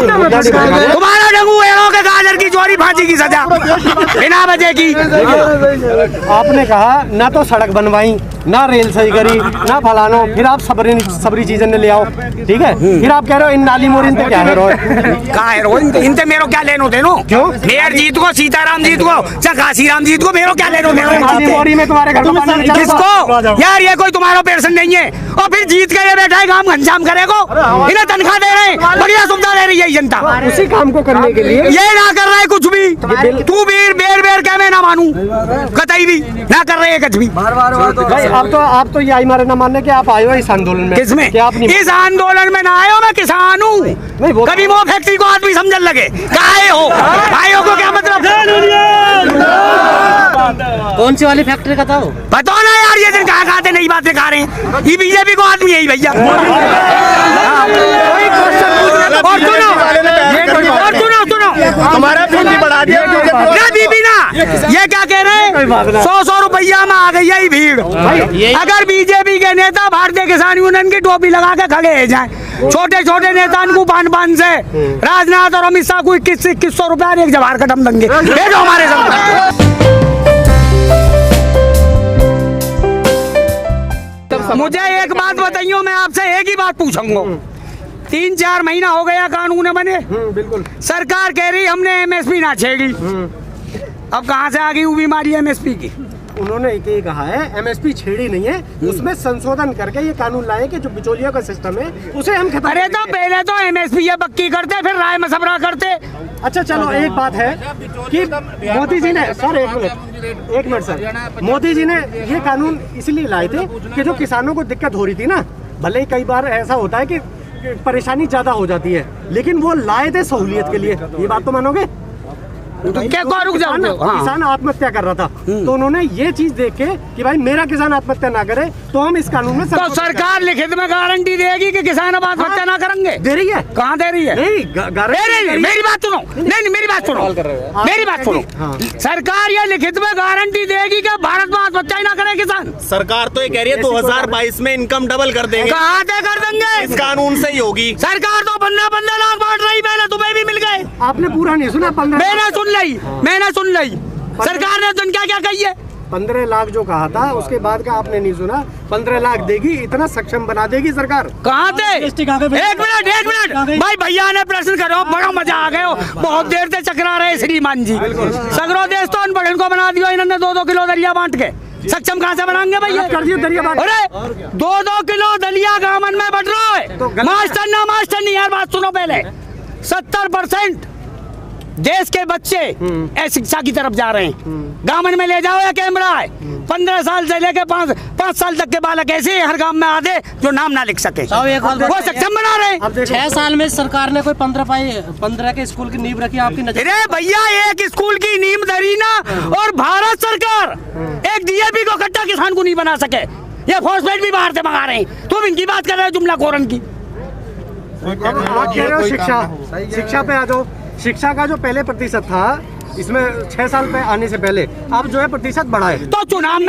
तुम्हारा डंगू एड़ों के गाजर की चोरी फांसी की सजा बिना वजह की। आपने कहा ना तो सड़क बनवाई ना रेल सही करी ना फलानो, फिर आप सबरी चीजें ले आओ, ठीक है। फिर आप कह रहे हो इन नाली मोर इनते क्या है इनते मेरो क्या लेनो देनो? क्यों मेयर जीत को, सीताराम जीत को, काशी राम जीत को मेरो क्या लेनो देनो? नाली मोरी में तुम्हारे घर किसको यार, ये कोई तुम्हारा पेरेशन नहीं है। और फिर जीत के ये बैठा है काम घनश्याम करेगो, इन्हें तनख्वाह दे रहे हैं, बढ़िया सुविधा दे रही है जनता। उसी काम को करने के लिए ये ना कर रहा है कुछ भी। तू बेर क्या मैं ना मानू, कतई भी ना कर रहे हैं कुछ भी। आप तो ये आई मारे ना मानने के आप आए हो इस आंदोलन में। किसमें? इस आंदोलन में ना आए हो, मैं किसान हूँ। कभी वो फैक्ट्री को आदमी समझने लगे काहे हो, भाइयों को क्या मतलब? कौन सी वाली फैक्ट्री का था वो? बताओ ना यार, ये दिन कहाँ खाते नई बातें खा रहे हैं। ये बीजेपी को आदमी यही भैया। और सुनो हमारा बीपी बढ़ा दिया ना, बीपी ना, ये क्या कह रहे हैं? 100 रुपया में आ गई है भीड़। अगर बीजेपी के नेता भारतीय किसान यूनियन की टोपी लगा के खड़े जाए, छोटे छोटे नेता को 500 से राजनाथ और अमित शाह को 2100 रुपया एक जवाहर का दम देंगे। भेजो हमारे साथ। मुझे एक बात बताइयो, मैं आपसे एक ही बात पूछूंगा। 3-4 महीना हो गया कानून बने, बिल्कुल सरकार कह रही हमने एमएसपी ना छेड़ी। अब कहाँ से आ गई वो बीमारी एमएसपी की? उन्होंने ये कहा है एमएसपी छेड़ी नहीं है, उसमें संशोधन करके ये कानून लाए कि जो बिचौलियों का सिस्टम है उसे हम खत्म। अरे तो पहले तो एमएसपी ये पक्की करते, फिर राय मशवरा करते। अच्छा चलो, एक बात है कि मोदी जी ने, सर एक मिनट सर, मोदी जी ने ये कानून इसलिए लाए थे कि जो किसानों को दिक्कत हो रही थी ना, भले ही कई बार ऐसा होता है कि परेशानी ज्यादा हो जाती है, लेकिन वो लाए थे सहूलियत के लिए। ये बात तो मानोगे? तो क्या रुक जाओ, किसान आत्महत्या कर रहा था, तो उन्होंने ये चीज देख के कि भाई मेरा किसान आत्महत्या ना करे, तो हम इस कानून में तो सरकार लिखित में गारंटी देगी कि किसान अब आत्महत्या ना करेंगे? दे रही है। कहाँ दे रही है? नहीं, मेरी बात सुनो, नहीं मेरी बात सुनो, मेरी बात सुनो। सरकार ये लिखित में गारंटी देगी कि भारत में आत्महत्या ना करे किसान? सरकार तो ये कह रही है 2022 में इनकम डबल कर देंगे। कहाँ से कर देंगे? इस कानून से ही होगी। सरकार तो 15 लाख बांट रही, पहले तुम्हें भी मिल गए। आपने पूरा नहीं सुना? मैंने सुन ली सरकार ने तो क्या क्या कही है। 15 लाख जो कहा था उसके बाद का आपने नहीं सुना। 15 लाख देगी, इतना सक्षम बना देगी सरकार। कहाँ थे? एक मिनट भाई, भैया ने प्रश्न करो, बड़ा मजा आ गया। बहुत देर से चकरा रहे श्रीमान जी। सगरो देश तो अनपढ़ को बना दिया इन्होंने 2-2 किलो दलिया बांट के। सक्षम कहाँ से बनाएंगे भैया? कर दिया दलिया बांट। अरे 2-2 किलो दलिया गामन में बढ़ रहा है। मास्टर नहीं यार, बात सुनो पहले। 70% देश के बच्चे शिक्षा की तरफ जा रहे हैं। गांव में ले जाओ या कैमरा है। 15 साल से लेके 5 साल तक के बालक ऐसे हर गांव में आते जो नाम ना लिख सके, वो सक्षम बना रहे हैं। 6 साल में सरकार ने कोई 15 के स्कूल की नींव रखी आपकी नजर? अरे भैया, एक स्कूल की नींव धरी ना, और भारत सरकार एक डीएपी को कट्टा किसान को नहीं बना सके। ये फॉस्फेट भी बाहर से मंगा रहे हैं। तुम इनकी बात कर रहे हो जुमला खोरन की। आप कह रहे हो शिक्षा पे आ जाओ। शिक्षा का जो पहले प्रतिशत था, इसमें 6 साल पे आने से पहले अब जो है प्रतिशत बढ़ा है। तो चुनाव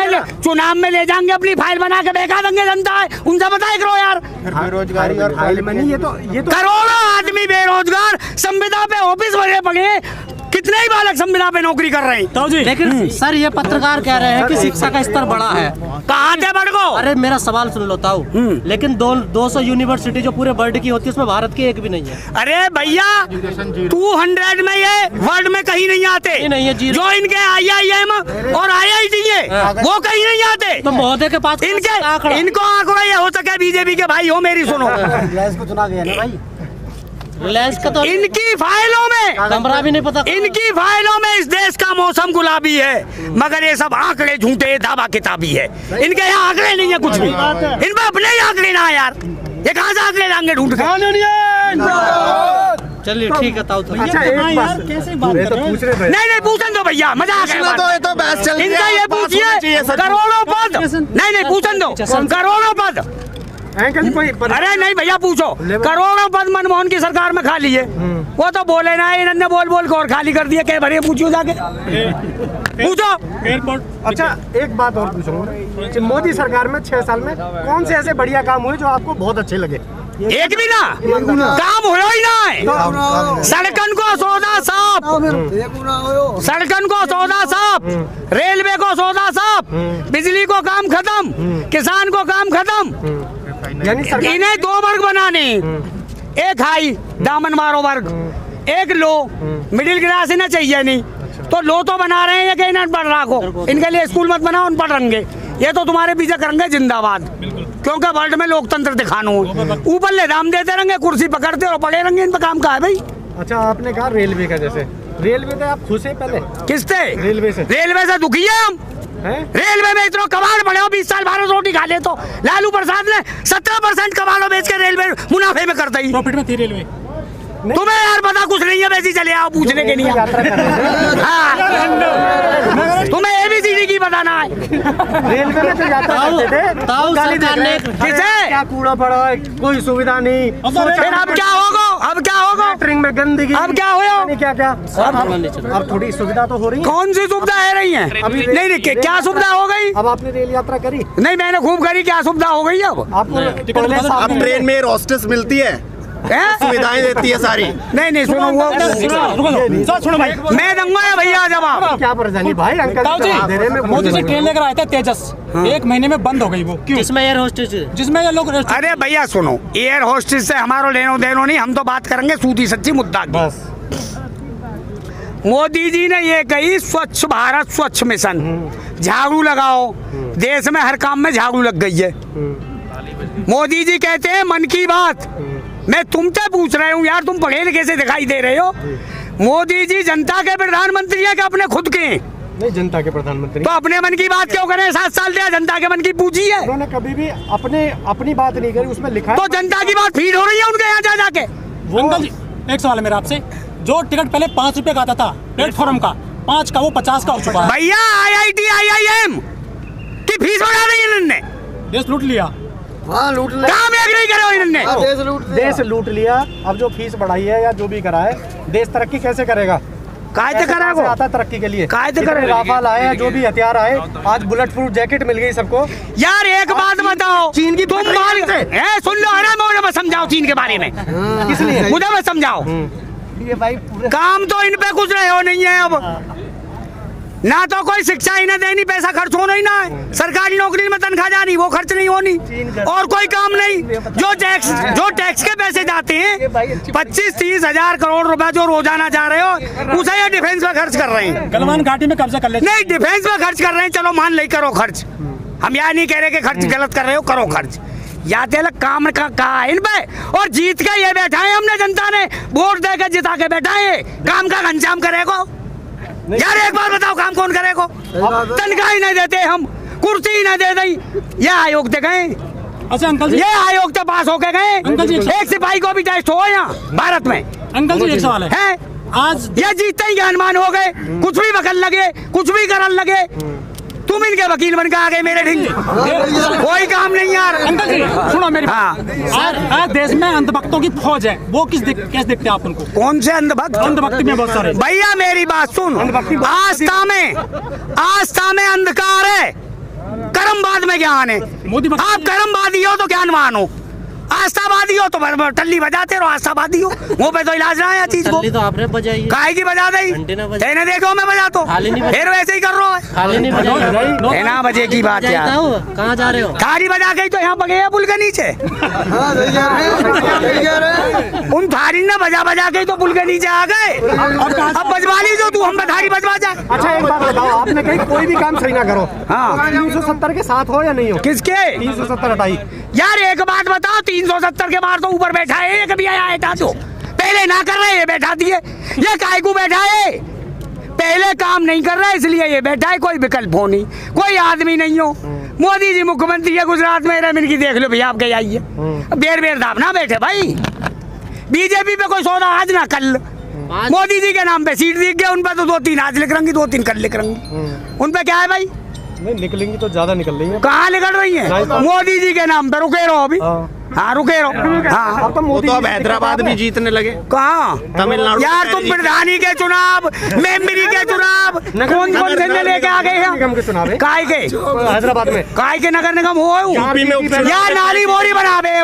में ले जाएंगे, अपनी फाइल बना के बेचा देंगे जनता है, उनसे बताया करो यार। बेरोजगारी और फाइल में नहीं, ये तो करोड़ों आदमी बेरोजगार, संविदा पे ऑफिस भरे पड़े, कितने ही बालक संविदा पे नौकरी कर रहे हैं। तो जी लेकिन सर, ये पत्रकार कह रहे हैं कि शिक्षा का स्तर बढ़ा है। कहाँ से बढ़ गो? अरे मेरा सवाल सुन लो ताऊ। लेकिन 200 यूनिवर्सिटी जो पूरे वर्ल्ड की होती है, उसमें भारत की एक भी नहीं है। अरे भैया, 200 में ये वर्ल्ड में कहीं नहीं आते। नहीं है जो इनके IIM और IIT है, वो कहीं नहीं आते। तो महोदय के पास इनको आंकड़ा ये हो सके बीजेपी के भाई हो, मेरी सुनो। चुना गया ना भाई, रिलायंस का तो इनकी फाइलों में कमरा भी नहीं पता। इनकी फाइलों में इस देश का मौसम गुलाबी है, मगर ये सब आंकड़े झूठे दावा किताबी है। इनके यहाँ आंकड़े नहीं है कुछ भी, इनमें अपने ही आंकड़े ना यार। ये कहाँ से आंकड़े लाएंगे ढूंढ के? चलिए ठीक है ताऊ। अच्छा एक बात, कैसे बात तो पूछ रहे थे? नहीं पूछन दो भैया, मजा आ गया। तो बहस चल रही है। इनका ये पूछिए, करोड़ों पद। नहीं पूछन दो, करोड़ों पद। अरे नहीं भैया, पूछो। करोड़ों पद मनमोहन की सरकार में खाली है, वो तो बोले ना, इन्होंने बोल और खाली कर दिए। क्या भरे, पूछो जाके, पूछो। अच्छा एक बात और पूछूंगा, मोदी सरकार में 6 साल में कौन से ऐसे बढ़िया काम हुए जो आपको बहुत अच्छे लगे? एक भी ना काम हो ही ना है। सड़कन को सौदा साफ, सड़कन को सौदा साफ, रेलवे को सौदा साफ, बिजली को काम खत्म, किसान को काम खत्म। यानी इन्हें दो वर्ग बनाने, एक हाई दामन मारो वर्ग, एक लो मिडिल क्लास। इन्हें चाहिए नहीं तो लो तो बना रहे हैं ये कि इन्हें पढ़ रखो, इनके लिए स्कूल मत बनाओ, उन पढ़ रहेंगे। ये तो तुम्हारे पीछे करेंगे जिंदाबाद, क्योंकि वर्ल्ड में लोकतंत्र दिखाना हो। ऊपर ले दाम देते रहेंगे, कुर्सी पकड़ते और पड़े रहेंगे, इन पे काम कहा है भाई। अच्छा, आपने कहा रेलवे का, जैसे रेलवे से आप खुश है पहले? किससे? रेलवे से। रेलवे से दुखी है हम। रेलवे में इतना कबाड़ पड़े हो, 20 साल भारत रोटी खा ले तो लालू प्रसाद ने 17% कबाड़ो बेच के रेलवे मुनाफे में कर दी। प्रॉफिट में थी रेलवे। तुम्हें यार पता कुछ नहीं है, वैसे चले आओ पूछने के लिए। हाँ, तुम्हें ABCD की बताना है। रेलवे में तो यात्रा करते थे, गाली देते हैं, किसे? क्या कूड़ा पड़ा है, कोई सुविधा नहीं। फिर अब क्या होगा? अब क्या होगा? ट्रिंग में गंदगी, अब क्या होगा? क्या क्या अब थोड़ी सुविधा तो हो रही है। कौन सी सुविधा है रही है? अभी नहीं, क्या सुविधा हो गई? अब आपने रेल यात्रा करी? नहीं, मैंने खूब करी। क्या सुविधा हो गई अब? आपको अब ट्रेन में हॉस्टेस मिलती है, सुविधाएं देती है सारी। नहीं, सुनो वो सुनो भाई, मैं दूंगा भैया जवाब। क्या परेशानी भाई? अंकल मोदी से ट्रेन लेकर आए थे तेजस, 1 महीने में बंद हो गई वो। क्यों? जिसमें एयर होस्टेस, जिसमें ये लोग। अरे भैया सुनो, एयर होस्टेस से हमारो लेनो देनो नहीं, हम तो बात करेंगे सूदी सच्ची मुद्दा की। बस मोदी जी ने ये कही स्वच्छ भारत स्वच्छ मिशन, झाड़ू लगाओ। देश में हर काम में झाड़ू लग गई है। मोदी जी कहते हैं मन की बात। मैं तुमसे पूछ रहा हूँ यार, तुम पढ़े लिखे से दिखाई दे रहे हो। मोदी जी जनता के प्रधानमंत्री है कि अपने खुद के? नहीं, जनता के प्रधानमंत्री। तो अपने मन की बात क्यों करें? 7 साल दिया, जनता के मन की पूछी है। उन्होंने कभी भी अपनी बात नहीं करी, उसमें लिखा है। तो जनता की बात फीड हो रही है उनके यहाँ जा जाके। अंकल जी, एक सवाल है मेरा आपसे। जो टिकट पहले 5 रुपए का आता था प्लेटफॉर्म का, 5 का वो 50 का हो चुका है। भैया IIT IIM की फीस बढ़ा दी इन्होंने, देश लूट लिया। काम एक नहीं करे इन्होंने, देश लूट लिया। अब जो फीस बढ़ाई है या जो भी करा है, देश तरक्की कैसे करेगा? कायदे करेगा, आता तरक्की के लिए कायदे करेगा। राफाल आए, जो भी हथियार आए, आज बुलेट प्रूफ जैकेट मिल गई सबको। यार एक बात बताओ, चीन की तुम माल सुन लो, अरे मुझे मत समझाओ चीन के बारे में। किस लिए? मुझे मत समझाओ। ये भाई पूरे काम तो इन पे कुछ रहे हो नहीं है अब। ना तो कोई शिक्षा ही ना देनी, पैसा खर्च होना ही ना है। सरकारी नौकरी में तनख्वाह जानी, वो खर्च नहीं होनी, और कोई काम नहीं। जो टैक्स के पैसे जाते हैं 25-30 हजार करोड़ रुपए जो रोजाना जा रहे हो, उसे ये डिफेंस में खर्च कर रहे हैं। गलवान घाटी में कब्जा कर ले। नहीं, डिफेंस में खर्च कर रहे हैं, चलो मान ले, करो खर्च। हम यहाँ नहीं कह रहे कि खर्च गलत कर रहे हो, करो खर्च। या तेलक काम का कहा इन पे, और जीत के ये बैठा है हमने, जनता ने वोट देकर जिता के बैठा है। काम का घनश्याम करेगा यार? एक बार बताओ, काम कौन करेगा? तनख्वाह ही नहीं देते हम, कुर्सी ही नहीं दे दी। ये आयोग से गए, अच्छा अंकल जी, ये आयोग से पास होके गए। अंकल जी, एक सिपाही को भी टेस्ट हो यहाँ भारत में। अंकल जी एक सवाल है। आज ये जीतते ही ज्ञानमान हो गए, कुछ भी बकल लगे, कुछ भी करन लगे। तुम इनके वकील बन के आ गए मेरे ढिंग, कोई काम नहीं यार। अंकल जी सुनो मेरी हाँ। आज देश में अंधभक्तों की फौज है, वो कैसे देखते हैं आप उनको? कौन से अंधभक्त? अंधभक्ति में बहुत सारे। भैया मेरी बात सुन, आस्था में अंधकार है, कर्मवाद में ज्ञान है। आप कर्मवादी हो तो ज्ञानवान हो, आस्थावादी हो तो टल्ली बजाते रहो। आस्थावादी हो, वो पे तो इलाज रहा है चीज को। तो आपने बजाई, काहे की बजा दी? तेने देखो मैं बजा तो फिर वैसे ही कर रहा है। ना बजे की बात यार, कहाँ जा रहे हो? थारी बजा गई तो यहाँ बगे पुल के नीचे। उन थारी ने बजा गई तो पुल के नीचे आ गए। अब बजवा ली जो तू, हम थारी बजवा जा। अच्छा एक बात बताओ, आपने कहीं कोई भी काम सही ना करो। हाँ, 370 के साथ हो या नहीं हो? किसके 370 हटाई? यार एक बात बताओ, 370 के बार तो ऊपर बैठा है, एक भी आया हटा दो। पहले ना कर रहे, ये बैठा दिए। ये काय को बैठा है? पहले काम नहीं कर रहा है इसलिए ये बैठा है। कोई विकल्प हो नहीं, कोई आदमी नहीं हो। मोदी जी मुख्यमंत्री है गुजरात में, रमिन की देख लो भैया, आप गए आइए। बेर दाब ना बैठे भाई। बीजेपी पे कोई सौदा आज ना कल। मोदी जी के नाम पे सीट दिख गया, उन पे तो 2-3 आज लिख रही, 2-3 कल लिख रही। उन पे क्या है भाई? नहीं निकलेंगी तो ज्यादा निकल रही है। कहाँ निकल रही है? मोदी जी के नाम पे रुके रहो अभी। हाँ रुके रहो। हाँ अब तो मोदी तो अब जी हैदराबाद भी जीतने लगे। कहाँ तमिलनाडु यार, तुम प्रधानी के चुनाव, मेंबरी के चुनाव कौन कौन से लेके आ गए निगम के चुनाव है हैं? काय के हैदराबाद में, काय के नगर निगम हो यूपी में उपचुनाव। यार नाली मोरी बनाबे,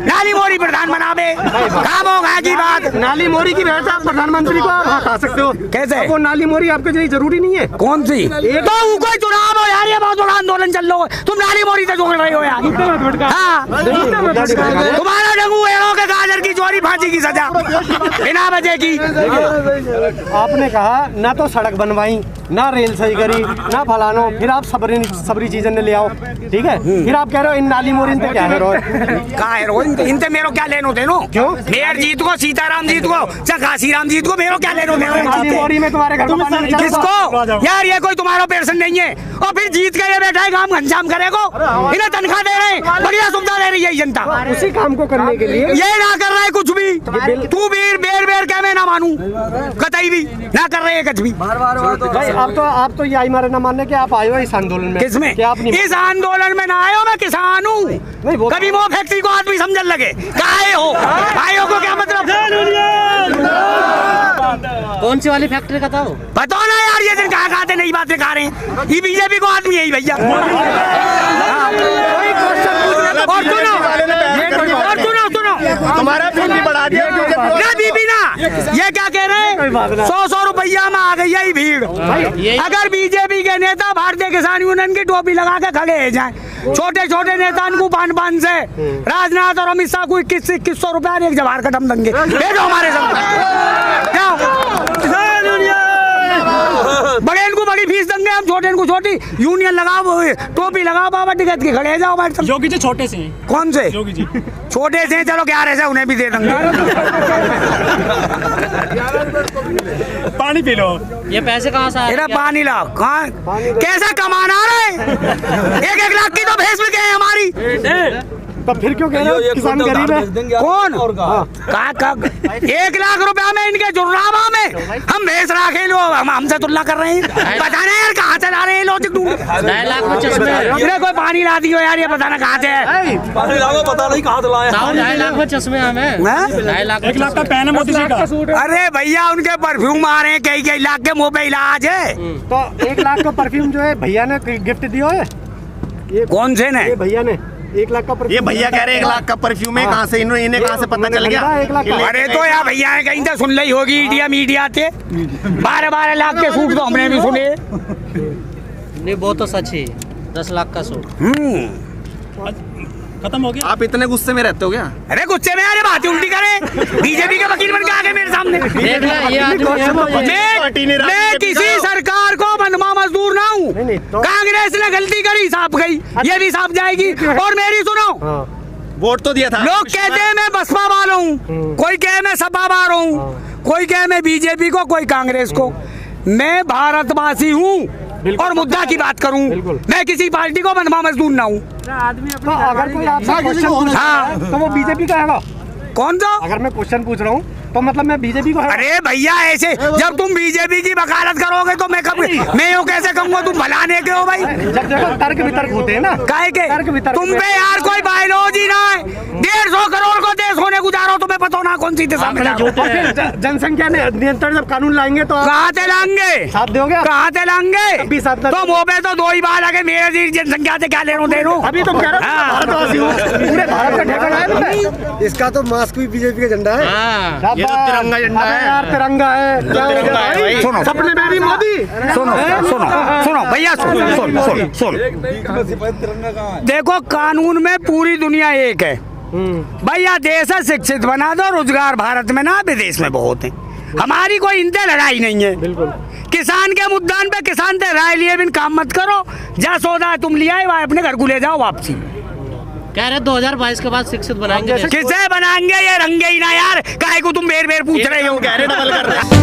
नाली मोरी प्रधान बनाबे, काम होगा की बात। नाली मोरी की वजह से आप प्रधानमंत्री को आप हटा सकते हो। कैसे? अब वो नाली मोरी आपके लिए जरूरी नहीं है। कौन सी? तो वो कोई चुनाव हो यार, ये बहुत बड़ा आंदोलन चल रहा है, तुम नाली मोरी से जोड़ रहे हो यार। हाँ तुम्हारा डंगू एड़ों के गाजर की चोरी, फांसी की सजा बिना वजह की। आपने कहा ना तो सड़क बनवाई, ना रेल सही करी, ना फलानो, फिर आप सबरी चीजें ले आओ, ठीक है। फिर आप कह रहे हो इन नाली मोरी इनसे क्या है कहा है इनसे मेरो क्या लेनो देनो? क्यों? मेयर जीत को, सीताराम जीत को, काशी राम जीत को मेरो क्या लेनो नाली देनो? मोरी में तुम्हारे घर में पानी नहीं चलता। किसको यार, ये कोई तुम्हारा पेरेंट नहीं है, और फिर जीत के ये बैठा है काम घनश्याम करेगो, इन्हें तनख्वाह दे रहे हैं, बढ़िया सुविधा दे रही है जनता। उसी काम को करने के लिए ये ना कर रहा है कुछ भी, तू भी बेर बेर क्या मैं ना मानू, कतई भी ना कर रहे हैं कुछ भी। भाई आप तो ये मारे ना मानने के आप आए हो इस आंदोलन में। किसमें? क्या आप नहीं इस आंदोलन में ना आयो, मैं किसान हूँ। नहीं, वो- कभी वो फैक्ट्री को आदमी समझन लगे, काहे हो भाइयों को क्या मतलब? कौन सी वाली फैक्ट्री का था वो? बताओ ना यार, ये दिन कहाँ खाते नई बातें खा रहे हैं, ये बीजेपी को आदमी यही भैया। हाँ। और सुनो तुम्हारा बिल भी बढ़ा दिया ना बीबी ना, ये क्या कह रहे हैं, 100 रुपया में आ गई है भीड़। अगर बीजेपी के नेता भारतीय किसान यूनियन की टोपी लगा के खड़े हो जाए, छोटे छोटे नेता को 500 से, राजनाथ और अमित शाह को 2100 रुपया एक जवाहर का दम देंगे, भेजो हमारे संग। बड़े इनको बड़ी फीस देंगे, हम छोटे इनको छोटी, यूनियन लगाओ, टोपी लगाओ, बाबा टिकट के खड़े जाओ बैठ। योगी जी छोटे से हैं। कौन से योगी जी छोटे से? चलो 11 से उन्हें भी दे देंगे। पानी पी लो। ये पैसे कहाँ से मेरा आए? पानी लाओ, कहाँ कैसा कमाना रहे? 1-1 लाख की तो भैंस भी गए हमारी, तो फिर क्यों कह रहे हो किसान गरीब है? कौन कहा 1 लाख रुपया में इनके जुर्राबा में हम भैंस राखे लो, हम हमसे तुलना कर रहे हैं। बताना यार कहाँ चला रहे हैं लॉजिक ढूंढ। 2.5 लाख में चश्मे, इन्हें कोई पानी ला दियो यार, ये बताना कहाँ से है। पानी लागो, पता नहीं कहाँ से लाए। 2.5 लाख में चश्मे हमें, हैं? 2.5 लाख 1 लाख का पैन है मोदी जी का। अरे भैया उनके परफ्यूम आ रहे हैं, कई लाख के मुंह पे इलाज है। तो 1 लाख का परफ्यूम जो है भैया ने गिफ्ट दिया है। ये कौन से ने? ये भैया ने 1 लाख का परफ्यूम। ये भैया कह रहे 1 लाख का परफ्यूम है, कहाँ से इन्हें कहाँ से पता चल गया? 1 लाख का। अरे तो यार भैया है, कहीं तो सुन ली होगी, मीडिया थे 12-12 लाख के सूट तो हमने भी सुने। नहीं, वो तो सच ही 10 लाख का सूट। खत्म हो गया। आप इतने गुस्से में रहते हो क्या? अरे गुस्से में अरे बात उल्टी करे, बीजेपी के वकील बन के आ गए मेरे सामने। देख ले ये आदमी है। मैं किसी सरकार को बंधुआ मजदूर ना हूँ, नहीं, तो- कांग्रेस ने गलती करी, साफ गई, ये भी साफ जाएगी। और मेरी सुनो, वोट तो दिया था। लोग कहते हैं मैं बसपा वाला हूँ, कोई कहे मैं सपा वाला हूँ, कोई कहे मैं बीजेपी को, कोई कांग्रेस को। मैं भारतवासी हूँ और मुद्दा की बात करूँ, मैं किसी पार्टी को बंधुआ मजदूर ना हूँ। तो अगर कोई आपसे क्वेश्चन पूछ रहा है तो वो बीजेपी का है। कौन सा? अगर मैं क्वेश्चन पूछ रहा हूँ तो मतलब मैं बीजेपी को है। अरे भैया ऐसे जब तुम बीजेपी की वकालत करोगे तो मैं कब, मैं यूँ कैसे कहूँगा तुम भलाने के हो भाई? जब देखो तर्क वितर्क होते हैं ना। काहे के? तर्क वितर्क तुम पे यार कोई बायोलॉजी ना है, 150 करोड़ को देश होने गुजारो, तुम्हें पता ना कौन सी दिशा में जा रहे हो। और फिर जनसंख्या नियंत्रण जब कानून लाएंगे तो आप कहाँ से लाएंगे? साथ दोगे? कहाँ से लाएंगे? अभी साथ ना- तो मुँह पे तो 2 ही बार लगे, मेरे जी जनसंख्या से क्या ले रहा हूँ? अभी तुम कह रहे हो हाँ। भारतवासी हो, पूरे भारत का ठेका है तुम्हें। इसका तो मास्क भी बीजेपी का झंडा है। हाँ, ये तो तिरंगा झंडा अबे है। यार तिरंगा है, क्या हो तिरंगा गया है भाई? भाई। सुनो। सपने में भी मोदी। सुनो भैया, सुन। देखो कानून में पूरी दुनिया एक है भैया, देश है शिक्षित बना दो, रोजगार भारत में ना विदेश में बहुत है, हमारी कोई इनसे लड़ाई नहीं है। बिल्कुल। किसान के मुद्दान पे किसान से राय लिए बिन काम मत करो, जा सौदा है तुम लिया है अपने घर को ले जाओ वापसी। कह रहे 2022 के बाद शिक्षित बनाएंगे देश। किसे बनाएंगे? ये रंगे ही ना यार, काहे को तुम बेर बेर पूछ रहे हो? कह रहे डबल कर रहे हैं।